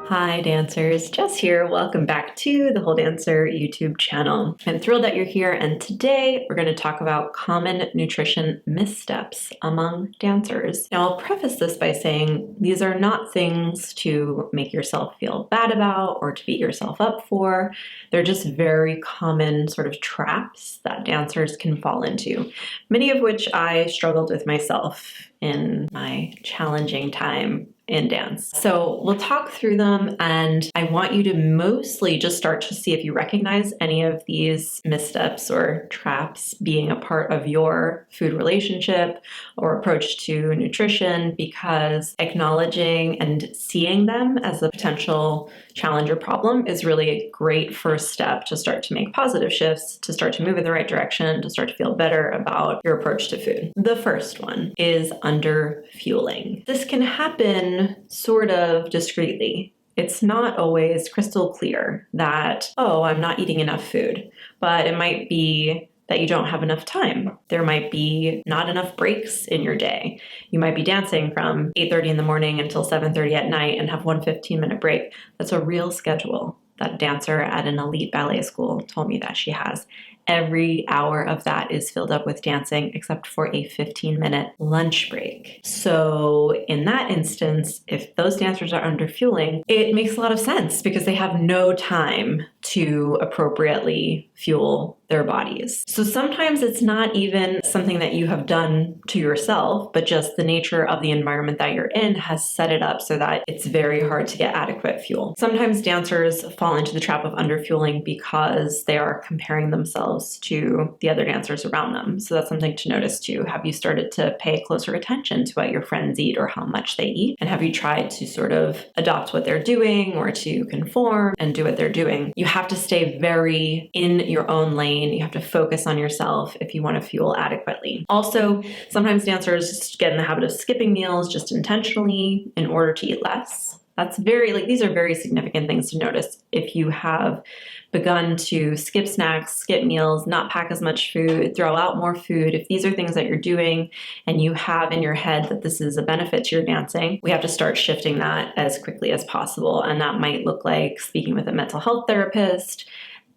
Hi dancers, Jess here. Welcome back to the Whole Dancer YouTube channel. I'm thrilled that you're here, and today we're going to talk about common nutrition missteps among dancers. Now I'll preface this by saying these are not things to make yourself feel bad about or to beat yourself up for. They're just very common sort of traps that dancers can fall into, many of which I struggled with myself in my challenging time in dance. So we'll talk through them, and I want you to mostly just start to see if you recognize any of these missteps or traps being a part of your food relationship or approach to nutrition, because acknowledging and seeing them as a potential challenge or problem is really a great first step to start to make positive shifts, to start to move in the right direction, to start to feel better about your approach to food. The first one is under fueling. This can happen sort of discreetly. It's not always crystal clear that, oh, I'm not eating enough food, but it might be that you don't have enough time. There might be not enough breaks in your day. You might be dancing from 8:30 in the morning until 7:30 at night and have one 15-minute break. That's a real schedule. That dancer at an elite ballet school told me that she has. Every hour of that is filled up with dancing except for a 15-minute lunch break. So in that instance, if those dancers are under fueling, it makes a lot of sense because they have no time to appropriately fuel their bodies. So sometimes it's not even something that you have done to yourself, but just the nature of the environment that you're in has set it up so that it's very hard to get adequate fuel. Sometimes dancers fall into the trap of underfueling because they are comparing themselves to the other dancers around them. So that's something to notice too. Have you started to pay closer attention to what your friends eat or how much they eat? And have you tried to sort of adopt what they're doing or to conform and do what they're doing? You have to stay very in your own lane. You have to focus on yourself if you want to fuel adequately. Also, sometimes dancers get in the habit of skipping meals just intentionally in order to eat less. These are very significant things to notice. If you have begun to skip snacks, skip meals, not pack as much food, throw out more food, if these are things that you're doing and you have in your head that this is a benefit to your dancing, we have to start shifting that as quickly as possible. And that might look like speaking with a mental health therapist.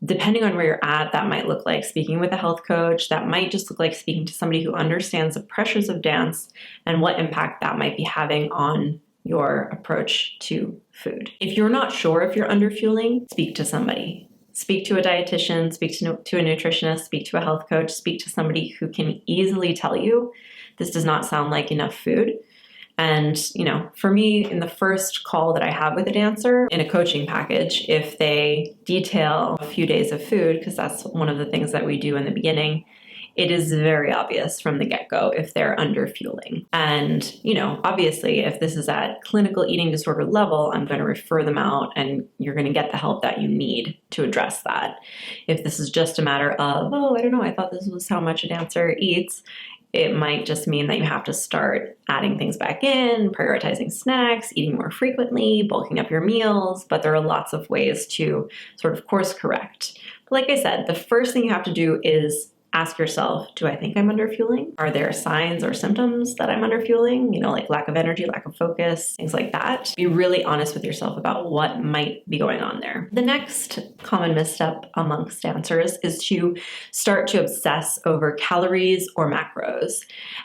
Depending on where you're at, that might look like speaking with a health coach. That might just look like speaking to somebody who understands the pressures of dance and what impact that might be having on your approach to food. If you're not sure if you're underfueling, speak to somebody. Speak to a dietitian, speak to a nutritionist, speak to a health coach, speak to somebody who can easily tell you this does not sound like enough food. And, for me, in the first call that I have with a dancer in a coaching package, if they detail a few days of food, because that's one of the things that we do in the beginning, it is very obvious from the get-go if they're underfueling. And, obviously, if this is at clinical eating disorder level, I'm going to refer them out and you're going to get the help that you need to address that. If this is just a matter of, I don't know, I thought this was how much a dancer eats, it might just mean that you have to start adding things back in, prioritizing snacks, eating more frequently, bulking up your meals, but there are lots of ways to sort of course correct. But like I said, the first thing you have to do is ask yourself, do I think I'm underfueling? Are there signs or symptoms that I'm underfueling? Like lack of energy, lack of focus, things like that. Be really honest with yourself about what might be going on there. The next common misstep amongst dancers is to start to obsess over calories or macros.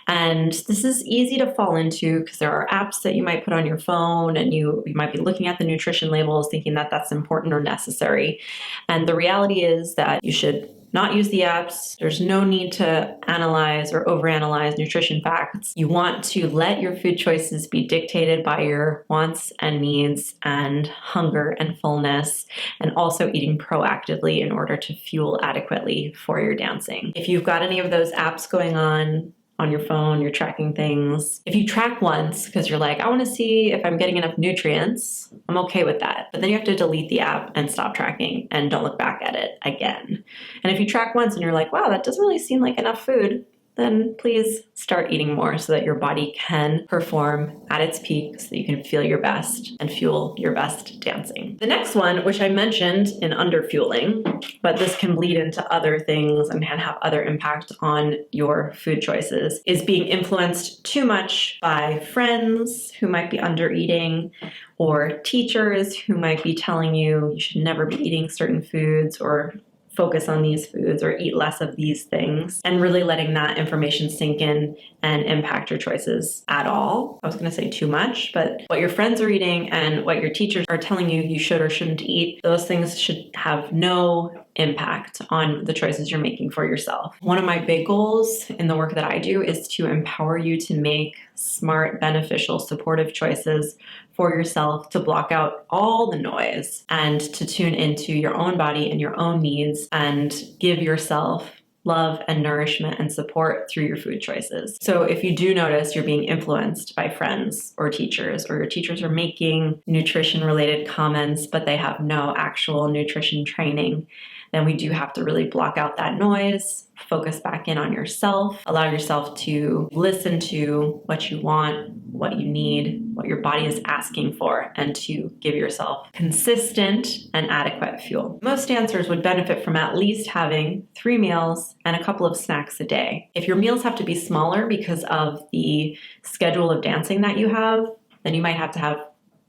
And this is easy to fall into because there are apps that you might put on your phone and you might be looking at the nutrition labels thinking that that's important or necessary. And the reality is that you should not use the apps. There's no need to analyze or overanalyze nutrition facts. You want to let your food choices be dictated by your wants and needs and hunger and fullness, and also eating proactively in order to fuel adequately for your dancing. If you've got any of those apps going on your phone, you're tracking things. If you track once because you're like, I want to see if I'm getting enough nutrients, I'm okay with that. But then you have to delete the app and stop tracking and don't look back at it again. And if you track once and you're like, wow, that doesn't really seem like enough food, then please start eating more so that your body can perform at its peak so that you can feel your best and fuel your best dancing. The next one, which I mentioned in underfueling, but this can bleed into other things and can have other impact on your food choices, is being influenced too much by friends who might be under eating, or teachers who might be telling you should never be eating certain foods or focus on these foods or eat less of these things, and really letting that information sink in and impact your choices at all. I was going to say too much, but what your friends are eating and what your teachers are telling you you should or shouldn't eat, those things should have no impact on the choices you're making for yourself. One of my big goals in the work that I do is to empower you to make smart, beneficial, supportive choices for yourself, to block out all the noise and to tune into your own body and your own needs and give yourself love and nourishment and support through your food choices. So if you do notice you're being influenced by friends or your teachers are making nutrition related comments, but they have no actual nutrition training, then we do have to really block out that noise, focus back in on yourself, allow yourself to listen to what you want, what you need, what your body is asking for, and to give yourself consistent and adequate fuel. Most dancers would benefit from at least having 3 meals and a couple of snacks a day. If your meals have to be smaller because of the schedule of dancing that you have, then you might have to have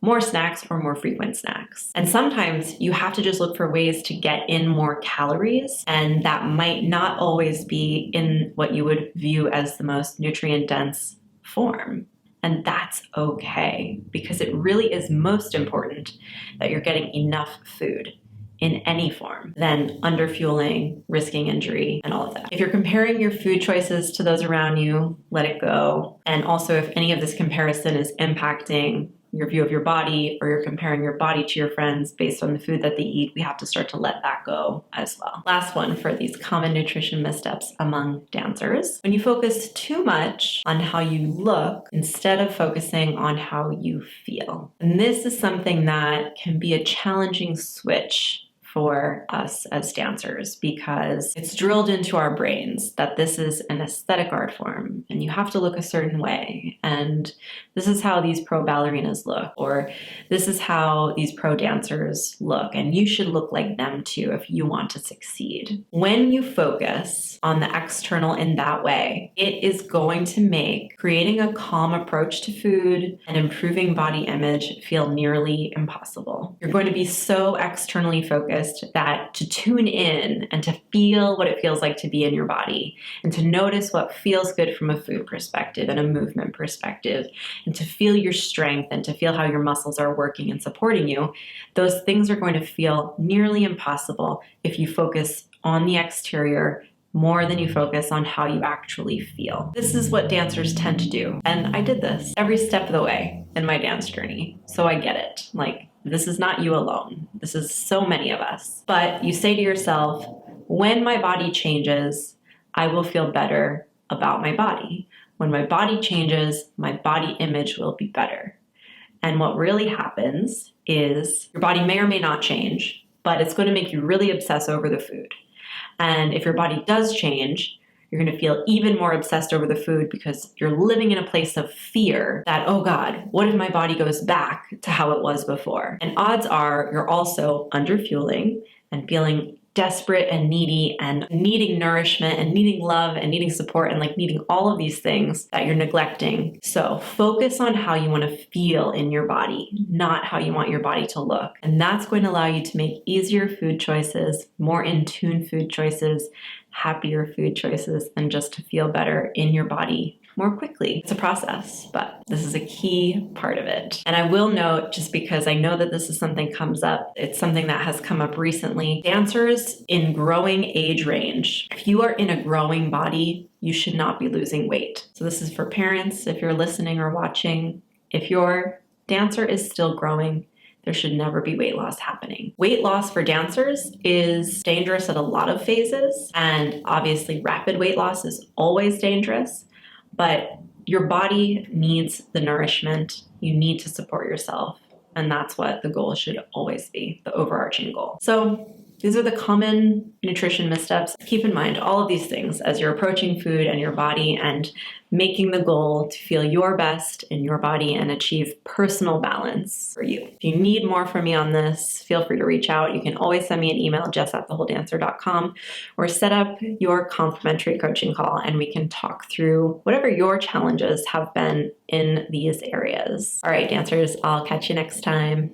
more snacks or more frequent snacks. And sometimes you have to just look for ways to get in more calories, and that might not always be in what you would view as the most nutrient-dense form. And that's okay, because it really is most important that you're getting enough food in any form than underfueling, risking injury, and all of that. If you're comparing your food choices to those around you, let it go. And also, if any of this comparison is impacting your view of your body, or you're comparing your body to your friends based on the food that they eat, we have to start to let that go as well. Last one for these common nutrition missteps among dancers. When you focus too much on how you look instead of focusing on how you feel. And this is something that can be a challenging switch for us as dancers, because it's drilled into our brains that this is an aesthetic art form and you have to look a certain way, and this is how these pro ballerinas look, or this is how these pro dancers look, and you should look like them too if you want to succeed. When you focus on the external in that way, it is going to make creating a calm approach to food and improving body image feel nearly impossible. You're going to be so externally focused that to tune in and to feel what it feels like to be in your body, and to notice what feels good from a food perspective and a movement perspective, and to feel your strength and to feel how your muscles are working and supporting you, those things are going to feel nearly impossible if you focus on the exterior more than you focus on how you actually feel. This is what dancers tend to do. And I did this every step of the way in my dance journey. So I get it. This is not you alone. This is so many of us. But you say to yourself, when my body changes, I will feel better about my body. When my body changes, my body image will be better. And what really happens is your body may or may not change, but it's going to make you really obsess over the food. And if your body does change, you're going to feel even more obsessed over the food because you're living in a place of fear that, oh God, what if my body goes back to how it was before? And odds are you're also underfueling and feeling desperate and needy and needing nourishment and needing love and needing support and needing all of these things that you're neglecting. So focus on how you want to feel in your body, not how you want your body to look. And that's going to allow you to make easier food choices, more in tune food choices, happier food choices, and just to feel better in your body more quickly. It's a process, but this is a key part of it. And I will note, just because I know that this is something comes up, it's something that has come up recently. Dancers in growing age range, if you are in a growing body, you should not be losing weight. So this is for parents, if you're listening or watching. If your dancer is still growing, there should never be weight loss happening. Weight loss for dancers is dangerous at a lot of phases, and obviously rapid weight loss is always dangerous, but your body needs the nourishment. You need to support yourself, and that's what the goal should always be, the overarching goal. So These are the common nutrition missteps. Keep in mind all of these things as you're approaching food and your body and making the goal to feel your best in your body and achieve personal balance for you. If you need more from me on this, feel free to reach out. You can always send me an email, jess@thewholedancer.com, or set up your complimentary coaching call and we can talk through whatever your challenges have been in these areas. All right, dancers, I'll catch you next time.